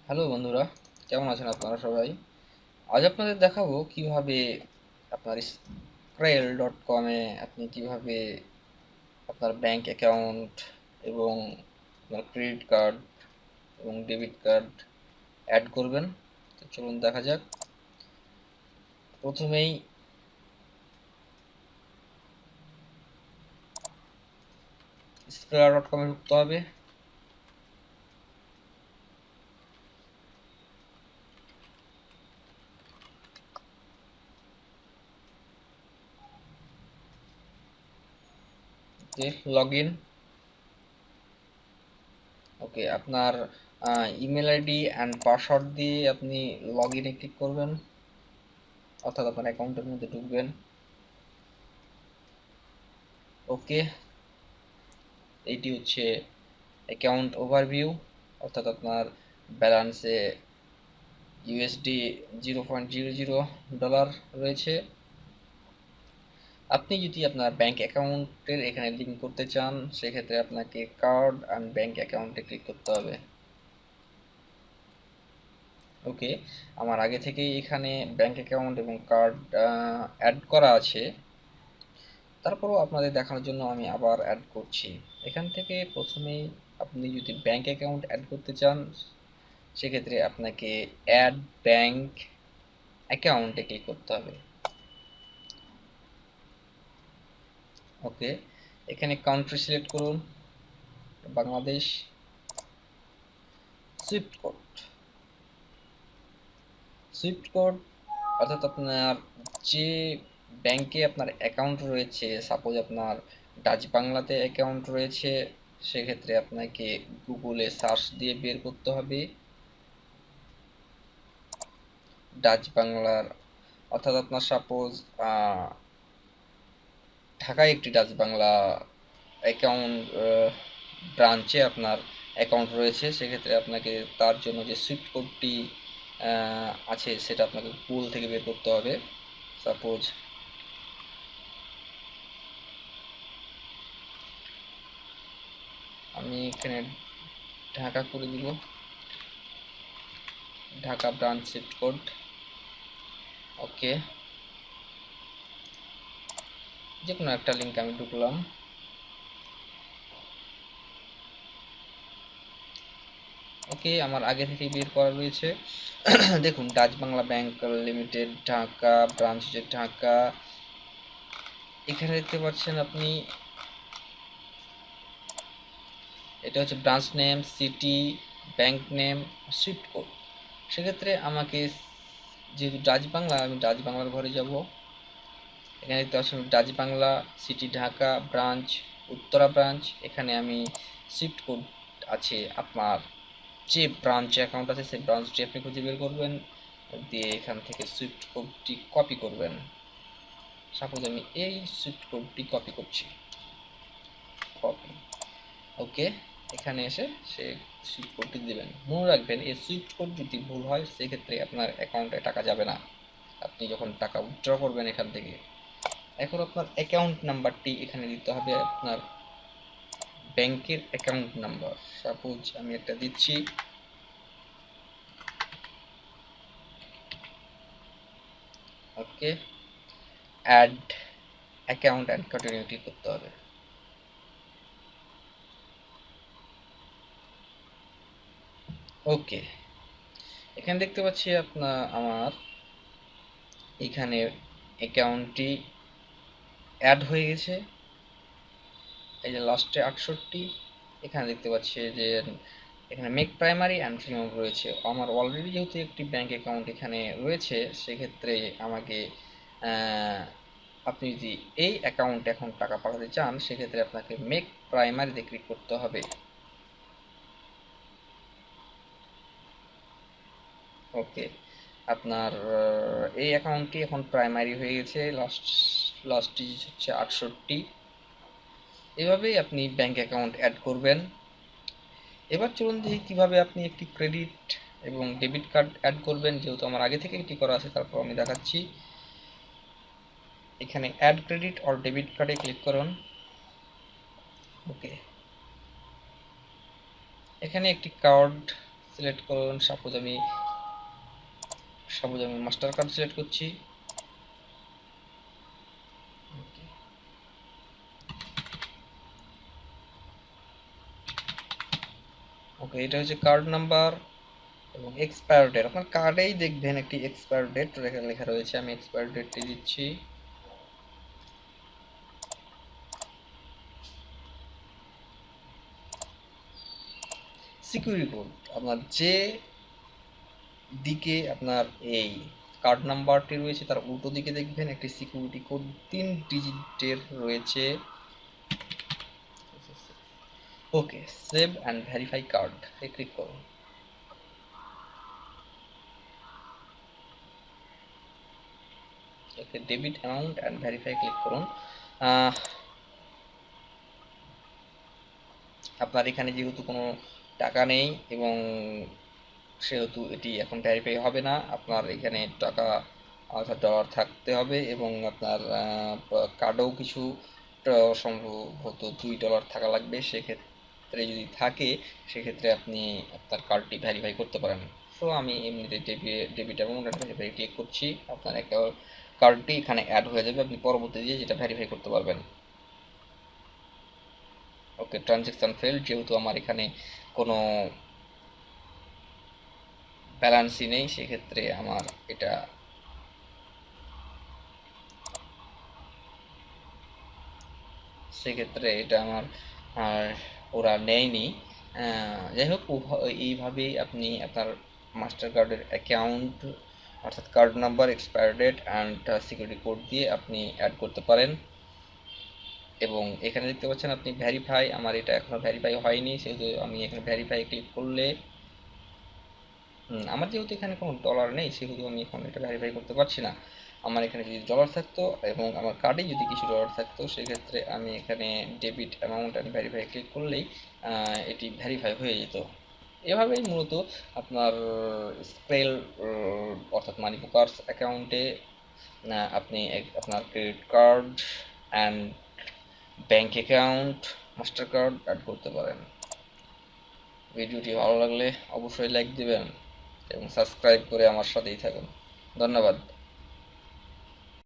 Hello বন্ধুরা, কেমন আছেন আপনারা সবাই? আজ আপনাদের দেখাবো কিভাবে আপনার Skrill.com-এ আপনি কিভাবে আপনার ব্যাংক অ্যাকাউন্ট এবং আপনার ক্রেডিট কার্ড এবং ডেবিট কার্ড অ্যাড করবেন। তো চলুন দেখা যাক। প্রথমেই Skrill.com-এ ঢুকতে হবে। Log in. ওকে, আপনার ইমেল আইডি অ্যান্ড পাসওয়ার্ড দিয়ে আপনি লগ ইনে ক্লিক করবেন, অর্থাৎ আপনার অ্যাকাউন্টের মধ্যে ঢুকবেন। ওকে, এইটি হচ্ছে অ্যাকাউন্ট ওভারভিউ, অর্থাৎ আপনার ব্যালেন্সে ইউএসডি 0.00 ডলার রয়েছে। আপনি যদি আপনার ব্যাংক অ্যাকাউন্টের এখানে লিঙ্ক করতে চান, সেক্ষেত্রে আপনাকে কার্ড অ্যান্ড ব্যাংক অ্যাকাউন্টে ক্লিক করতে হবে। ওকে, আমার আগে থেকেই এখানে ব্যাংক অ্যাকাউন্ট এবং কার্ড অ্যাড করা আছে, তারপরও আপনাদের দেখানোর জন্য আমি আবার অ্যাড করছি। এখান থেকে প্রথমেই আপনি যদি ব্যাংক অ্যাকাউন্ট অ্যাড করতে চান, সেক্ষেত্রে আপনাকে অ্যাড ব্যাংক অ্যাকাউন্টে ক্লিক করতে হবে। ওকে, এখানে কান্ট্রি সিলেক্ট করুন, Bangladesh. Swift code, Swift code অর্থাৎ আপনার যে ব্যাংকে আপনার অ্যাকাউন্ট রয়েছে, সাপোজ আপনার ডাচ বাংলাতে অ্যাকাউন্ট রয়েছে, সেক্ষেত্রে আপনাকে গুগলে সার্চ দিয়ে বের করতে হবে ডাচ বাংলার, অর্থাৎ আপনার সাপোজ ঢাকায় একটি ডাচ বাংলা অ্যাকাউন্ট ব্রাঞ্চে আপনার অ্যাকাউন্ট রয়েছে, সেক্ষেত্রে আপনাকে তার জন্য যে সুইফট কোডটি আছে সেটা আপনাকে গুগল থেকে বের করতে হবে। সাপোজ আমি এখানে ঢাকা করে দিব, ঢাকা ব্রাঞ্চ সুইফট কোড। ওকে, যে কোনো একটা লিঙ্ক আমি ঢুকলাম। ওকে, আমার আগে থেকে বের করা রয়েছে। দেখুন, Dutch Bangla bank limited Dhaka, branch হচ্ছে ঢাকা। এখানে দেখতে পাচ্ছেন আপনি, এটা হচ্ছে branch name, city, bank name, Swift code. সেক্ষেত্রে আমাকে, যেহেতু ডাচ বাংলা, আমি ডাচ বাংলার ঘরে যাব। এখানে দেখতে পাচ্ছেন Dutch Bangla, city Dhaka, branch Uttara branch. এখানে আমি সুইফট কোড আছে, আপনার যে ব্রাঞ্চ অ্যাকাউন্ট আছে সেই ব্রাঞ্চটি আপনি খুঁজে বের করবেন, দিয়ে এখান থেকে সুইফট কোডটি কপি করবেন। সাপোজ আমি এই সুইফট কোডটি কপি করছি, কপি। ওকে, এখানে এসে সে সুইফট কোডটি দেবেন। মনে রাখবেন, এই সুইফট কোড যদি ভুল হয়, সেক্ষেত্রে আপনার অ্যাকাউন্টে টাকা যাবে না, আপনি যখন টাকা উইথড্র করবেন এখান থেকে। এখন আপনার অ্যাকাউন্ট নাম্বারটি এখানে দিতে হবে, আপনার ব্যাংকের অ্যাকাউন্ট নাম্বার। সাপোজ আমি একটা দিচ্ছি, okay, add account and continue click করতে হবে। ওকে, এখানে দেখতে পাচ্ছি আমার এখানে অ্যাকাউন্টটি অ্যাড হয়ে গেছে। এই যে লাস্টে 68, এখানে দেখতে পাচ্ছি যে এখানে মেক প্রাইমারি অ্যান্ড রিমুভ রয়েছে। আমার অলরেডি যেহেতু একটি ব্যাংক অ্যাকাউন্ট এখানে রয়েছে, সেক্ষেত্রে আমাকে আপনি যদি এই অ্যাকাউন্টে এখন টাকা পাঠাতে চান, সেক্ষেত্রে আপনাকে মেক প্রাইমারিতে ক্লিক করতে হবে। ওকে, আপনার এই অ্যাকাউন্টটি এখন প্রাইমারি হয়ে গেছে, লাস্ট ডিজিট হচ্ছে 68। এভাবেই আপনি ব্যাংক অ্যাকাউন্ট অ্যাড করবেন। এবার চলুন দেখি কিভাবে আপনি একটি ক্রেডিট এবং ডেবিট কার্ড অ্যাড করবেন। যেহেতু আমার আগে থেকে এটি করা আছে, তারপর আমি দেখাচ্ছি। এখানে অ্যাড ক্রেডিট অর ডেবিট কার্ডে ক্লিক করুন। ওকে, এখানে একটি কার্ড সিলেক্ট করুন। সাপোজ আমি মাস্টার কার্ড সিলেক্ট করছি। ওকে, এটা হচ্ছে কার্ড নাম্বার এবং এক্সপায়ার ডেট। আপনার কার্ডেই দেখবেন একটি এক্সপায়ার ডেট লেখা রয়েছে, আমি এক্সপায়ার ডেটটি দিচ্ছি। সিকিউরিটি কোড, আপনার যে দিকে আপনার এই কার্ড নাম্বারটি রয়েছে তার উল্টো দিকে দেখবেন একটি সিকিউরিটি কোড 3 ডিজিটের রয়েছে। Okay, save and verify card এ ক্লিক করুন। Okay, debit amount and verify click করুন। আপনার এখানে যেহেতু কোনো টাকা নেই এবং সেহেতু এটি এখন ভেরিফাই হবে না। আপনার এখানে টাকা অর্থাৎ ডলার থাকতে হবে এবং আপনার কার্ডেও কিছু সম্ভবত $2 থাকা লাগবে। সেক্ষেত্রে যদি থাকে সেক্ষেত্রে আপনি আপনার কার্ডটি ভেরিফাই করতে পারেন। সো আমি এমনিতে ডেবিট অ্যামাউন্ট ভেরিফাই ক্লিক করছি। আপনার একটা কার্ডটি এখানে অ্যাড হয়ে যাবে, আপনি পরবর্তীতে যেটা ভেরিফাই করতে পারবেন। ওকে, ট্রানজ্যাকশন ফেল, যেহেতু আমার এখানে কোনো ব্যালেন্সই নেই সেক্ষেত্রে আমার এটা আমার আর ওরা নেয়নি। যাই হোক, এইভাবেই আপনি আপনার মাস্টার কার্ডের অ্যাকাউন্ট অর্থাৎ card number, expire date and security code দিয়ে আপনি অ্যাড করতে পারেন। এবং এখানে দেখতে পাচ্ছেন আপনি ভেরিফাই, আমার এটা এখনো ভেরিফাই হয়নি, সেহেতু আমি এখানে ভেরিফাই ক্লিক করলে আমার যেহেতু এখানে কোনো ডলার নেই সেহেতু আমি এখন এটা ভেরিফাই করতে পারছি না। আমার এখানে যদি ডলার থাকতো এবং আমার কার্ডে যদি কিছু ডলার থাকতো সেক্ষেত্রে আমি এখানে debit amount and verify click করলেই এটি ভেরিফাই হয়ে যেত। এভাবেই মূলত আপনার স্পেল অর্থাৎ মানি পোকার্স অ্যাকাউন্টে আপনি আপনার credit card and bank account, master card add করতে পারেন। ভিডিওটি ভালো লাগলে অবশ্যই লাইক দিবেন এবং সাবস্ক্রাইব করে আমার সাথেই থাকুন। ধন্যবাদ।